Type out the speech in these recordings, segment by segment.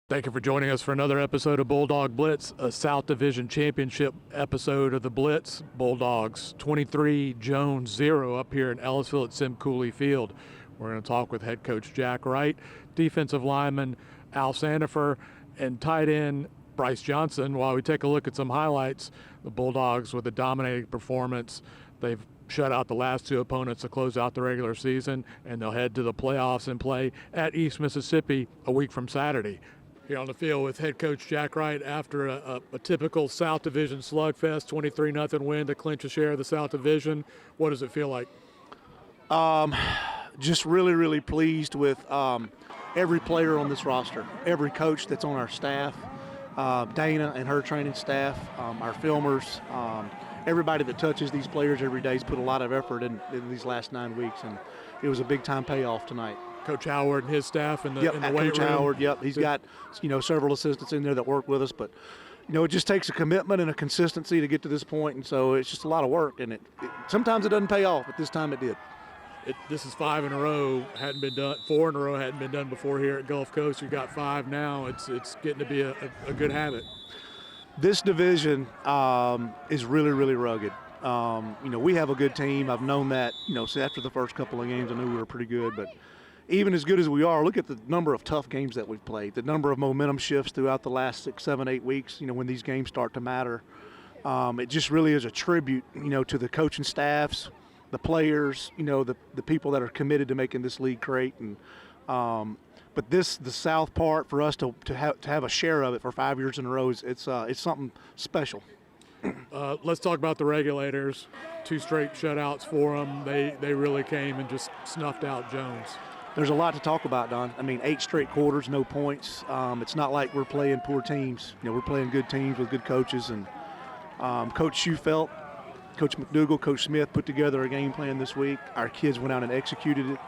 Thank you for joining us for another episode of Bulldog Blitz, a South Division Championship episode of the Blitz. Bulldogs 23, Jones 0 up here in Ellisville at Sim Cooley Field. We're going to talk with head coach Jack Wright, defensive lineman Al Sandifer, and tight end Bryce Johnson. While we take a look at some highlights, the Bulldogs with a dominating performance. They've shut out the last two opponents to close out the regular season, and they'll head to the playoffs and play at East Mississippi a week from Saturday. Here on the field with head coach Jack Wright after a typical South Division slugfest, 23-0 win to clinch a share of the South Division. What does it feel like? Just really, really pleased with every player on this roster, every coach that's on our staff, Dana and her training staff, our filmers, everybody that touches these players every day has put a lot of effort in these last 9 weeks, and it was a big-time payoff tonight. Coach Howard and his staff in the weight Coach room. Howard, he's got several assistants in there that work with us, but it just takes a commitment and a consistency to get to this point, and so it's just a lot of work, and sometimes it doesn't pay off, but this time it did. This is 5 in a row, hadn't been done. 4 in a row hadn't been done before here at Gulf Coast. You've got 5 now. It's getting to be a good habit. This division is really, really rugged. We have a good team. I've known that. So after the first couple of games, I knew we were pretty good, but even as good as we are, look at the number of tough games that we've played, the number of momentum shifts throughout the last 6, 7, 8 weeks, when these games start to matter. It just really is a tribute, to the coaching staffs, the players, the people that are committed to making this league great. And but the South part, for us to have a share of it for 5 years in a row, it's something special. Let's talk about the Regulators. 2 straight shutouts for them. They really came and just snuffed out Jones. There's a lot to talk about, Don. 8 straight quarters, no points. It's not like we're playing poor teams. We're playing good teams with good coaches. And Coach Schufelt, Coach McDougal, Coach Smith put together a game plan this week. Our kids went out and executed it.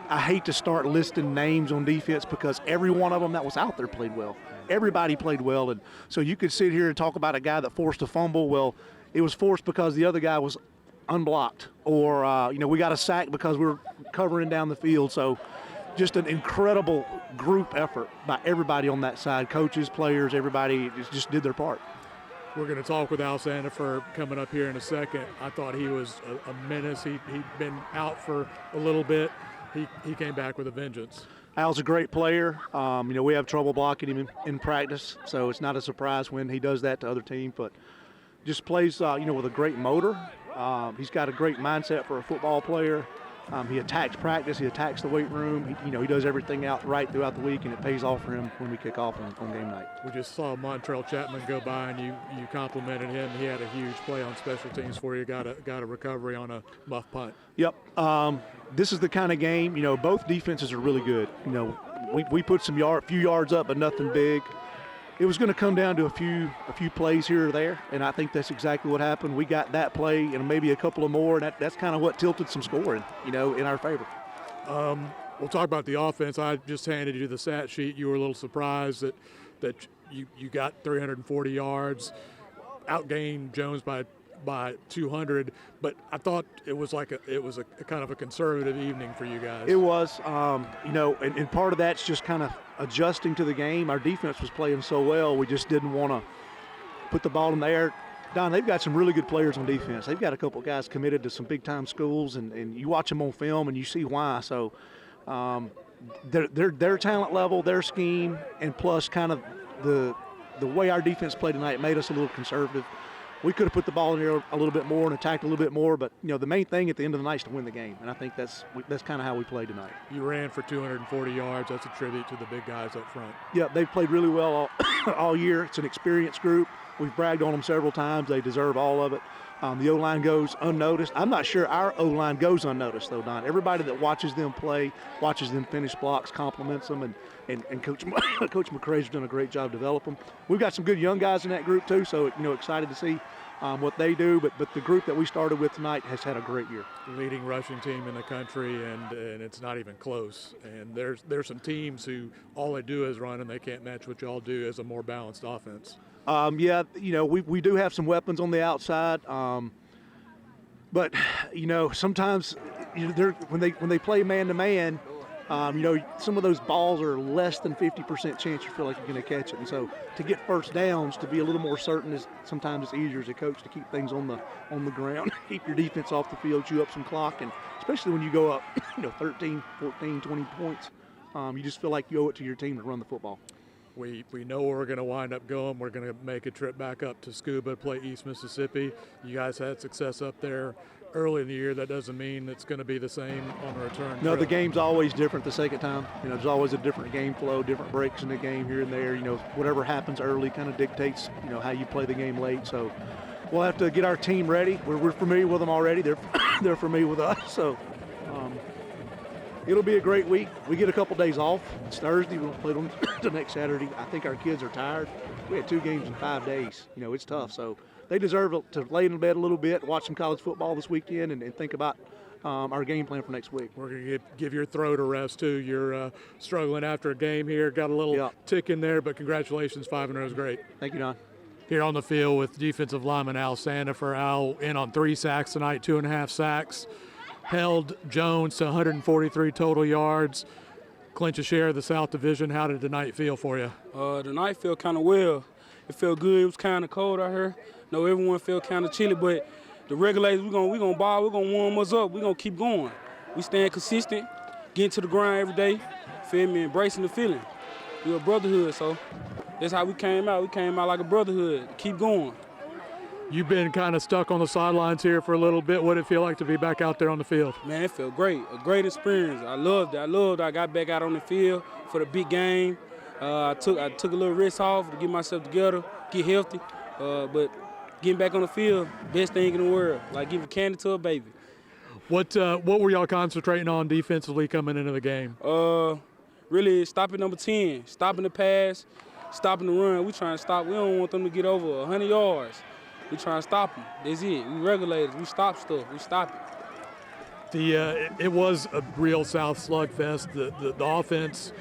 I hate to start listing names on defense because every one of them that was out there played well. Everybody played well. And so you could sit here and talk about a guy that forced a fumble. Well, it was forced because the other guy was unblocked, or we got a sack because we were covering down the field. So just an incredible group effort by everybody on that side, coaches, players, everybody just did their part. We're going to talk with Al Sandifer coming up here in a second. I thought he was a menace. He'd been out for a little bit. He came back with a vengeance. Al's a great player. We have trouble blocking him in practice, so it's not a surprise when he does that to other teams, but just plays with a great motor. He's got a great mindset for a football player. He attacks practice. He attacks the weight room. He does everything out right throughout the week, and it pays off for him when we kick off on game night. We just saw Montrell Chapman go by, and you complimented him. He had a huge play on special teams for you. Got a recovery on a muff punt. Yep. This is the kind of game. Both defenses are really good. We put few yards up, but nothing big. It was going to come down to a few plays here or there, and I think that's exactly what happened. We got that play and maybe a couple of more, and that's kind of what tilted some scoring, in our favor. We'll talk about the offense. I just handed you the stat sheet. You were a little surprised that you got 340 yards, outgained Jones by 200, but I thought it was a kind of a conservative evening for you guys. It was, and part of that's just kind of adjusting to the game. Our defense was playing so well, we just didn't want to put the ball in the air. Don, they've got some really good players on defense. They've got a couple of guys committed to some big-time schools, and you watch them on film and you see why. So their talent level, their scheme, and plus kind of the way our defense played tonight made us a little conservative. We could have put the ball in there a little bit more and attacked a little bit more, but the main thing at the end of the night is to win the game, and I think that's kind of how we played tonight. You ran for 240 yards. That's a tribute to the big guys up front. Yeah, they've played really well all year. It's an experienced group. We've bragged on them several times. They deserve all of it. The O-line goes unnoticed. I'm not sure our O-line goes unnoticed, though, Don. Everybody that watches them play, watches them finish blocks, compliments them, and Coach Coach McCrae's done a great job developing them. We've got some good young guys in that group, too, so, excited to see what they do. But the group that we started with tonight has had a great year. Leading rushing team in the country, and it's not even close. And there's some teams who all they do is run, and they can't match what y'all do as a more balanced offense. Yeah, we do have some weapons on the outside, but sometimes when they play man to man, some of those balls are less than 50% chance you feel like you're going to catch it, and so to get first downs, to be a little more certain, is sometimes it's easier as a coach to keep things on the ground, keep your defense off the field, chew up some clock, and especially when you go up 13, 14, 20 points, you just feel like you owe it to your team to run the football. We know where we're going to wind up going. We're going to make a trip back up to Scuba to play East Mississippi. You guys had success up there early in the year. That doesn't mean it's going to be the same on the return No, trip. the game's always different the second time. There's always a different game flow, different breaks in the game here and there. Whatever happens early kind of dictates, how you play the game late. So we'll have to get our team ready. We're familiar with them already. They're familiar with us. So it'll be a great week. We get a couple days off. It's Thursday. We'll play them the next Saturday. I think our kids are tired. We had 2 games in 5 days. It's tough. So they deserve to lay in bed a little bit, watch some college football this weekend, and think about our game plan for next week. We're going to give your throat a rest, too. You're struggling after a game here. Got a little tick in there, but congratulations. 5-0 is great. Thank you, Don. Here on the field with defensive lineman Al Sandifer. Al in on 3 sacks tonight, 2.5 sacks. Held Jones to 143 total yards. Clinch a share of the South Division. How did the night feel for you? The night felt kind of well. It felt good. It was kind of cold out here. Everyone felt kind of chilly, but the regulators, we're gonna ball. We're gonna warm us up. We're gonna keep going. We staying consistent, getting to the grind every day. Feel me? Embracing the feeling. We're a brotherhood, so that's how we came out. We came out like a brotherhood. Keep going. You've been kind of stuck on the sidelines here for a little bit. What did it feel like to be back out there on the field? Man, it felt great. A great experience. I loved it. I got back out on the field for the big game. I took a little rest off to get myself together, get healthy. But getting back on the field, best thing in the world. Like giving candy to a baby. What were y'all concentrating on defensively coming into the game? Really stopping number 10, stopping the pass, stopping the run. We trying to stop. We don't want them to get over 100 yards. We trying to stop them. That's it. We regulators. We stop stuff. We stop it. It was a real South slugfest. The offense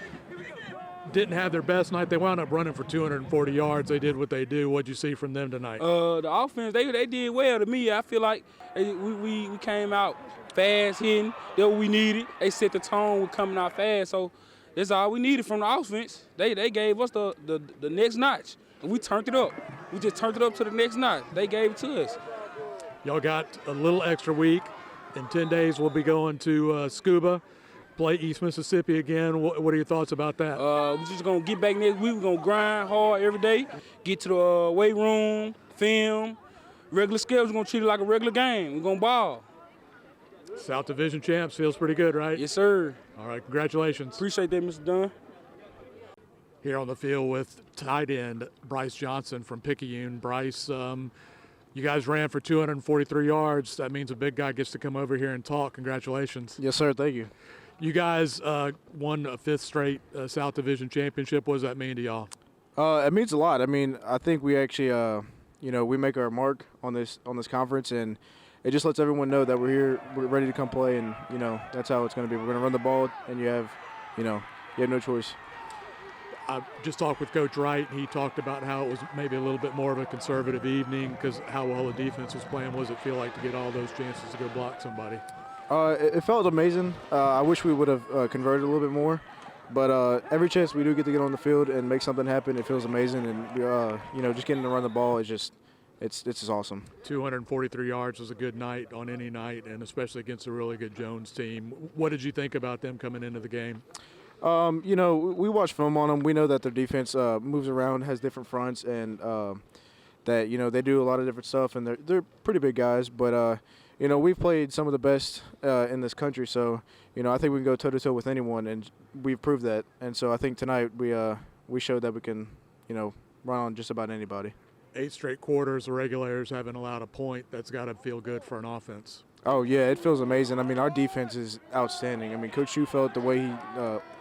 didn't have their best night. They wound up running for 240 yards. They did what they do. What'd you see from them tonight? The offense, they did well to me. I feel like we came out fast hitting. That's what we needed. They set the tone with coming out fast. So that's all we needed from the offense. They gave us the next notch. And we turned it up. We just turned it up to the next notch. They gave it to us. Y'all got a little extra week. In 10 days, we'll be going to Scuba, play East Mississippi again. What are your thoughts about that? We're just going to get back next week. We're going to grind hard every day, get to the weight room, film. Regular schedule, we're going to treat it like a regular game. We're going to ball. South Division champs feels pretty good, right? Yes, sir. All right, congratulations. Appreciate that, Mr. Dunn. Here on the field with tight end Bryce Johnson from Picayune. Bryce, you guys ran for 243 yards. That means a big guy gets to come over here and talk. Congratulations. Yes, sir. Thank you. You guys won a 5th straight South Division championship. What does that mean to y'all? It means a lot. I mean, I think we actually, we make our mark on this conference, and it just lets everyone know that we're here, we're ready to come play, and that's how it's going to be. We're going to run the ball, and you have no choice. I just talked with Coach Wright, and he talked about how it was maybe a little bit more of a conservative evening because how well the defense was playing. What does it feel like to get all those chances to go block somebody? It felt amazing. I wish we would have converted a little bit more, but every chance we do get to get on the field and make something happen, it feels amazing. And just getting to run the ball is just it's just awesome. 243 yards was a good night on any night, and especially against a really good Jones team. What did you think about them coming into the game? We watch film on them. We know that their defense moves around, has different fronts, and that they do a lot of different stuff. And they're pretty big guys, but we've played some of the best in this country. So I think we can go toe to toe with anyone, and we've proved that. And so I think tonight we showed that we can run on just about anybody. 8 straight quarters, the regulators haven't allowed a point. That's got to feel good for an offense. Oh, yeah, it feels amazing. I mean, our defense is outstanding. I mean, Coach Schufelt, the way he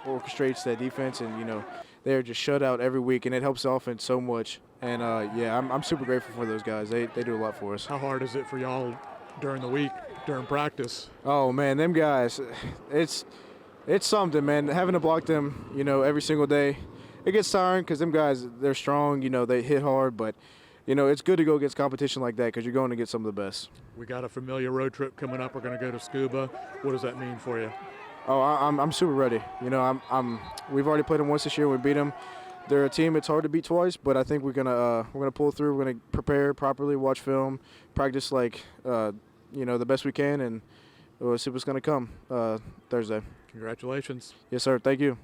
orchestrates that defense, and, you know, they're just shut out every week, and it helps the offense so much. And, yeah, I'm super grateful for those guys. They do a lot for us. How hard is it for y'all during the week, during practice? Oh, man, them guys, it's something, man. Having to block them, you know, every single day, it gets tiring because them guys, they're strong, you know, they hit hard, but – you know, it's good to go against competition like that because you're going to get some of the best. We got a familiar road trip coming up. We're going to go to Scuba. What does that mean for you? Oh, I'm super ready. You know, we've already played them once this year. We beat them. They're a team it's hard to beat twice, but I think we're gonna pull through. We're gonna prepare properly, watch film, practice like you know, the best we can, and we'll see what's gonna come Thursday. Congratulations. Yes, sir. Thank you.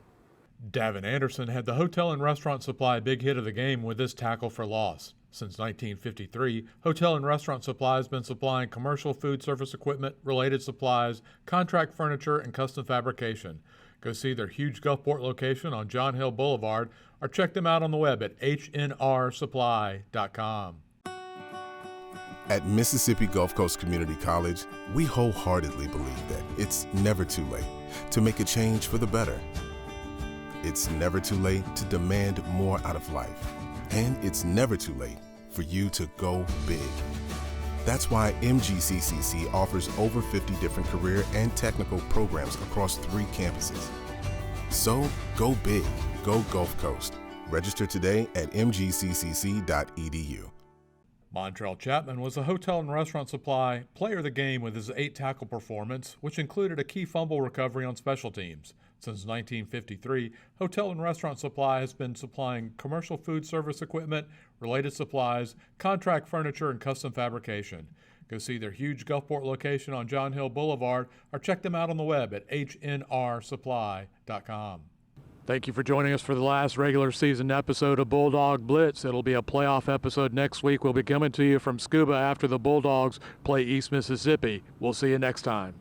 Davin Anderson had the hotel and restaurant supply big hit of the game with his tackle for loss. Since 1953, Hotel and Restaurant Supply has been supplying commercial food service equipment, related supplies, contract furniture, and custom fabrication. Go see their huge Gulfport location on John Hill Boulevard or check them out on the web at hnrsupply.com. At Mississippi Gulf Coast Community College, we wholeheartedly believe that it's never too late to make a change for the better. It's never too late to demand more out of life. And it's never too late for you to go big. That's why MGCCC offers over 50 different career and technical programs across 3 campuses. So go big, go Gulf Coast. Register today at mgccc.edu. Montrell Chapman was a Hotel and Restaurant Supply player of the game with his 8-tackle performance, which included a key fumble recovery on special teams. Since 1953, Hotel and Restaurant Supply has been supplying commercial food service equipment, related supplies, contract furniture, and custom fabrication. Go see their huge Gulfport location on John Hill Boulevard or check them out on the web at hnrsupply.com. Thank you for joining us for the last regular season episode of Bulldog Blitz. It'll be a playoff episode next week. We'll be coming to you from Scuba after the Bulldogs play East Mississippi. We'll see you next time.